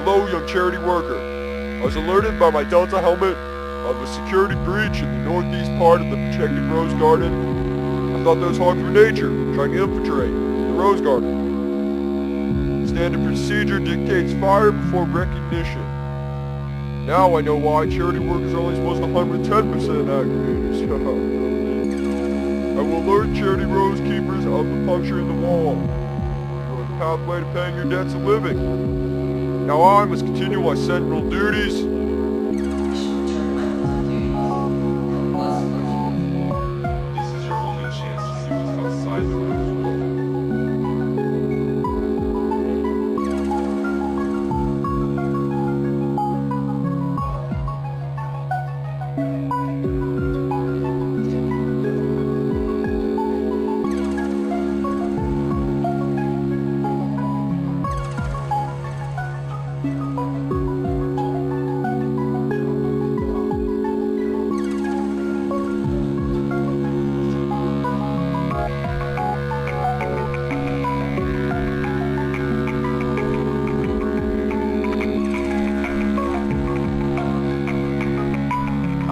Hello, young charity worker. I was alerted by my Delta helmet of a security breach in the northeast part of the protected rose garden. I thought those hogs were nature, trying to infiltrate the rose garden. Standard procedure dictates fire before recognition. Now I know why charity workers are only supposed to hunt with 10% activators. I will alert charity rose keepers of the puncture in the wall. You're the pathway to paying your debts of living. Now I must continue my sentinel duties.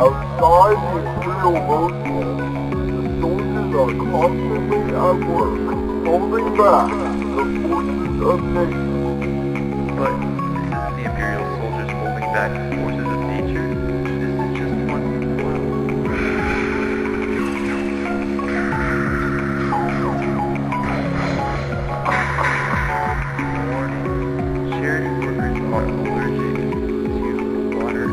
Outside the Imperial road wall, the soldiers are constantly at work, holding back the forces of nature. But this isn't the Imperial soldiers holding back the forces of nature. This is just one. Warning. Charity workers are allergic to water.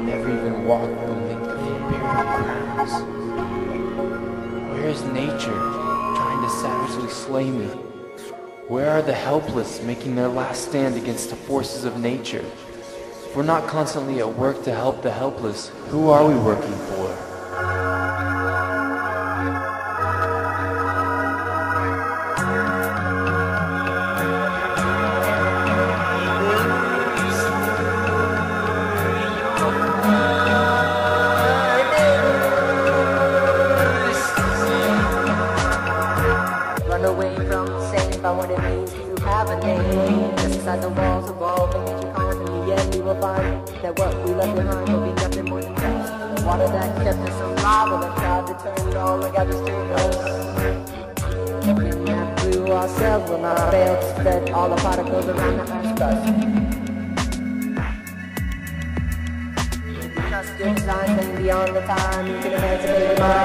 Never even walked the length of the Imperial grounds. Where is nature, trying to savagely slay me? Where are the helpless, making their last stand against the forces of nature? If we're not constantly at work to help the helpless, who are we working for? Away from saying about what it means to have a name. Just inside the walls evolving as you constantly, yet we will find that what we left behind will be nothing more than dust. The water that kept us alive will have tried to turn it all like I just turned us. Everything that blew ourselves will not fail to spread all the particles around the earth's crust. Still designed and beyond the time you can emancipate your mind.